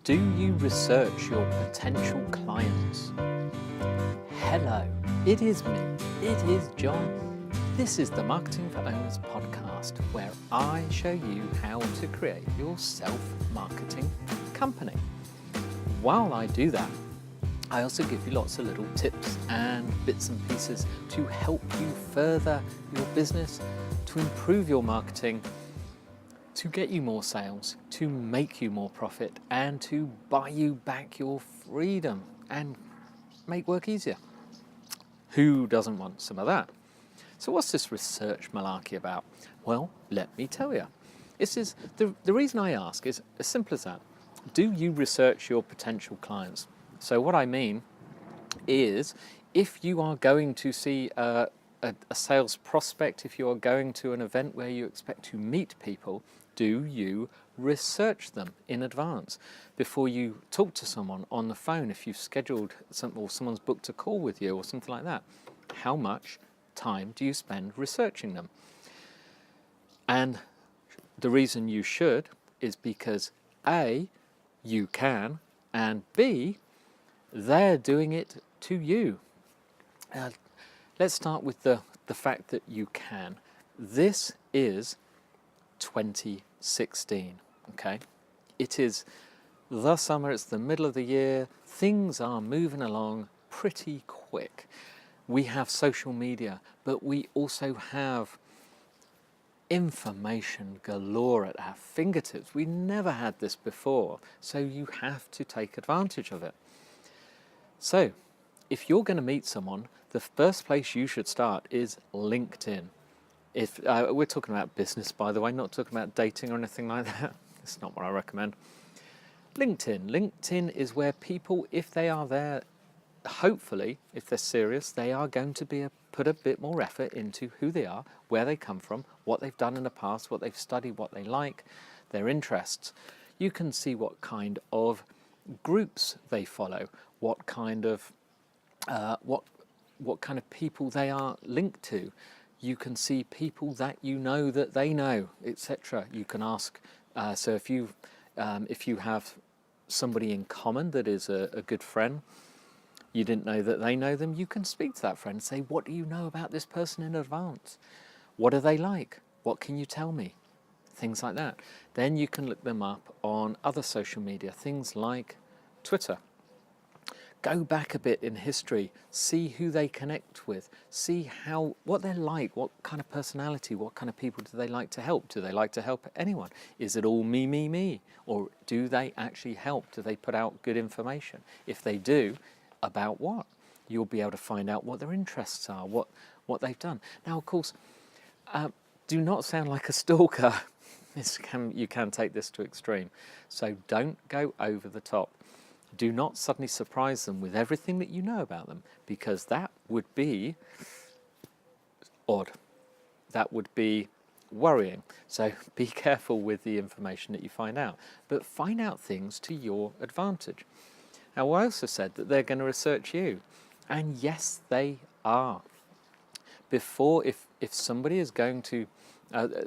Do you research your potential clients? Hello, it is me, it is John. This is the Marketing for Owners podcast, where I show you how to create your self-marketing company. While I do that, I also give you lots of little tips and bits and pieces to help you further your business, to improve your marketing, to get you more sales, to make you more profit, and to buy you back your freedom and make work easier. Who doesn't want some of that? So what's this research malarkey about? Well, let me tell you. This is the reason I ask is as simple as that. Do you research your potential clients? So what I mean is, if you are going to see a sales prospect, if you are going to an event where you expect to meet people, do you research them in advance before you talk to someone on the phone? If you've scheduled something or someone's booked a call with you or something like that, how much time do you spend researching them? And the reason you should is because A, you can, and B, they're doing it to you. Let's start with the fact that you can. This is 2016, okay? It is the summer, it's the middle of the year, things are moving along pretty quick. We have social media, but we also have information galore at our fingertips. We never had this before, so you have to take advantage of it. So, if you're going to meet someone, the first place you should start is LinkedIn. If we're talking about business, by the way, not talking about dating or anything like that. It's not what I recommend. LinkedIn is where people, if they are there, hopefully, if they're serious, they are going to put a bit more effort into who they are, where they come from, what they've done in the past, what they've studied, what they like, their interests. You can see what kind of groups they follow, what kind of people they are linked to. You can see people that you know that they know, etc. You can ask. So if you have somebody in common that is a good friend, you didn't know that they know them, you can speak to that friend and say, what do you know about this person in advance? What are they like? What can you tell me? Things like that. Then you can look them up on other social media, things like Twitter. Go back a bit in history, see who they connect with, see what they're like, what kind of personality, what kind of people do they like to help? Do they like to help anyone? Is it all me? Or do they actually help? Do they put out good information? If they do, about what? You'll be able to find out what their interests are, what they've done. Now, of course, do not sound like a stalker. You can take this to extreme. So don't go over the top. Do not suddenly surprise them with everything that you know about them, because that would be odd. That would be worrying. So be careful with the information that you find out, but find out things to your advantage. Now, I also said that they're going to research you, and yes, they are. Before, if somebody is going to,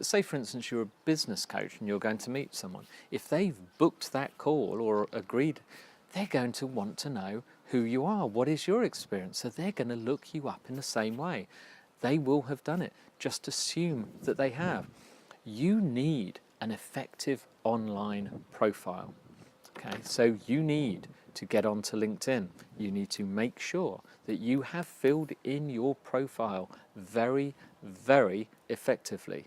say for instance, you're a business coach and you're going to meet someone, if they've booked that call or agreed, they're going to want to know who you are. What is your experience? So they're going to look you up in the same way. They will have done it. Just assume that they have. You need an effective online profile. Okay, so you need to get onto LinkedIn. You need to make sure that you have filled in your profile very, very effectively,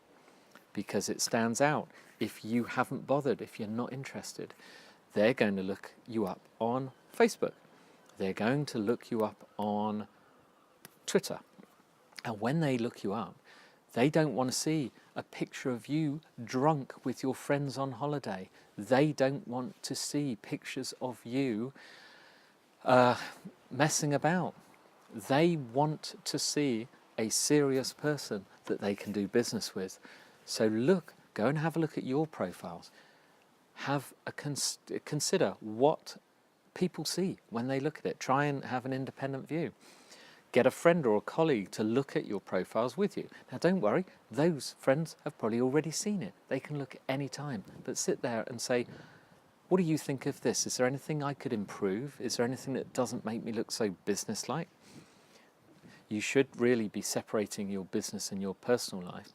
because it stands out. If you haven't bothered, if you're not interested, they're going to look you up on Facebook. They're going to look you up on Twitter. And when they look you up, they don't want to see a picture of you drunk with your friends on holiday. They don't want to see pictures of you messing about. They want to see a serious person that they can do business with. So go and have a look at your profiles. Consider what people see when they look at it. Try and have an independent view. Get a friend or a colleague to look at your profiles with you. Now, don't worry, those friends have probably already seen it. They can look at any time, but sit there and say, what do you think of this? Is there anything I could improve? Is there anything that doesn't make me look so businesslike? You should really be separating your business and your personal life.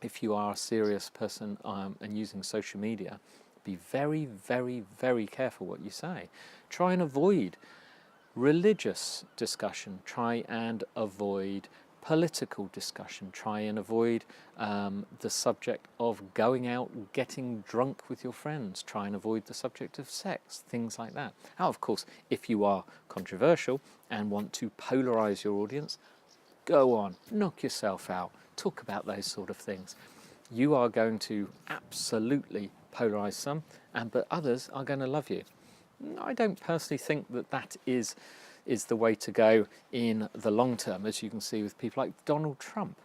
If you are a serious person and using social media, be very, very, very careful what you say. Try and avoid religious discussion. Try and avoid political discussion. Try and avoid the subject of going out, getting drunk with your friends. Try and avoid the subject of sex, things like that. Now, of course, if you are controversial and want to polarize your audience, go on, knock yourself out, talk about those sort of things. You are going to absolutely polarize some, but others are going to love you. I don't personally think that is the way to go in the long term, as you can see with people like Donald Trump.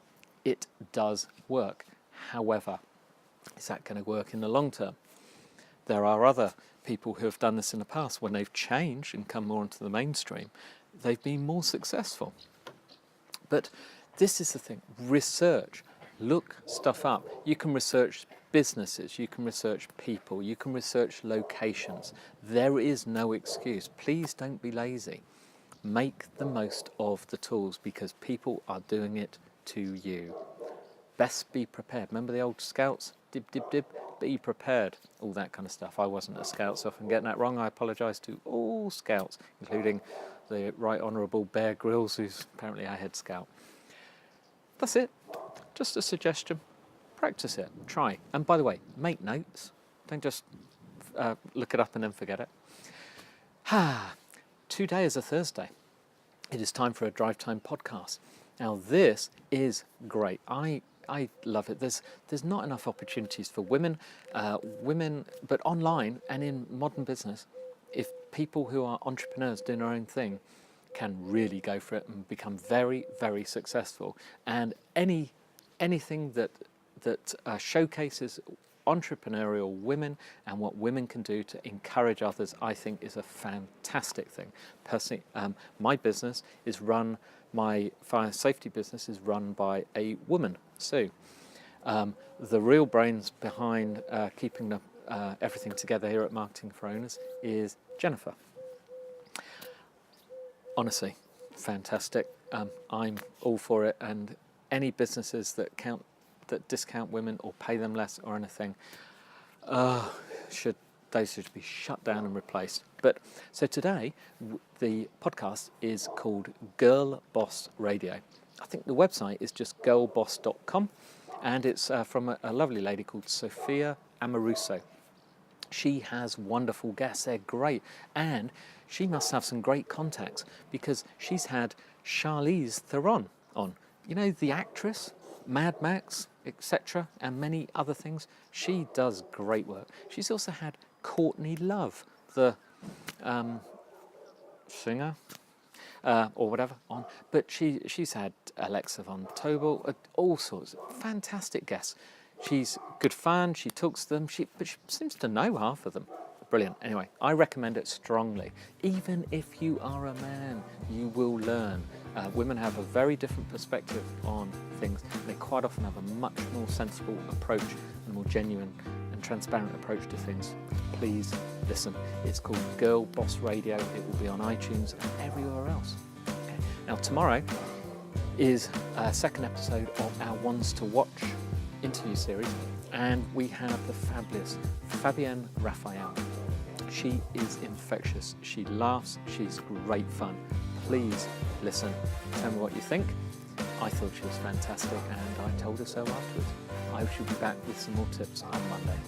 It does work. However, is that going to work in the long term? There are other people who have done this in the past. When they've changed and come more into the mainstream, they've been more successful. But this is the thing, research, look stuff up. You can research businesses, you can research people, you can research locations. There is no excuse. Please don't be lazy. Make the most of the tools because people are doing it to you. Best be prepared. Remember the old scouts? Dib, dib, dib. Be prepared. All that kind of stuff. I wasn't a scout, so if I'm getting that wrong, I apologise to all scouts, including the Right Honourable Bear Grylls, who's apparently a head scout. That's it. Just a suggestion. Practice it. Try. And by the way, make notes. Don't just look it up and then forget it. Today is a Thursday. It is time for a Drive Time podcast. Now this is great. I love it. There's not enough opportunities for women, but online and in modern business, if people who are entrepreneurs doing their own thing can really go for it and become very, very successful. And anything that showcases entrepreneurial women and what women can do to encourage others, I think is a fantastic thing. Personally, my fire safety business is run by a woman, Sue. The real brains behind keeping everything together here at Marketing for Owners is Jennifer. Honestly, fantastic. I'm all for it, and any businesses that discount women or pay them less or anything, should be shut down and replaced. But so today, the podcast is called Girlboss Radio. I think the website is just girlboss.com, and it's from a lovely lady called Sophia Amoruso. She has wonderful guests. They're great, and she must have some great contacts because she's had Charlize Theron on. You know, the actress, Mad Max, etc., and many other things. She does great work. She's also had Courtney Love, the singer, or whatever, on. But she's had Alexa von Tobel, all sorts of fantastic guests. She's good fun, she talks to them, but she seems to know half of them. Brilliant. Anyway, I recommend it strongly. Even if you are a man, you will learn. Women have a very different perspective on things. They quite often have a much more sensible approach and more genuine and transparent approach to things. Please listen. It's called Girlboss Radio. It will be on iTunes and everywhere else. Okay. Now, tomorrow is a second episode of our Ones to Watch interview series, and we have the fabulous Fabienne Raphael. She is infectious. She laughs. She's great fun. Please listen. Tell me what you think. I thought she was fantastic, and I told her so afterwards. I shall be back with some more tips on Monday.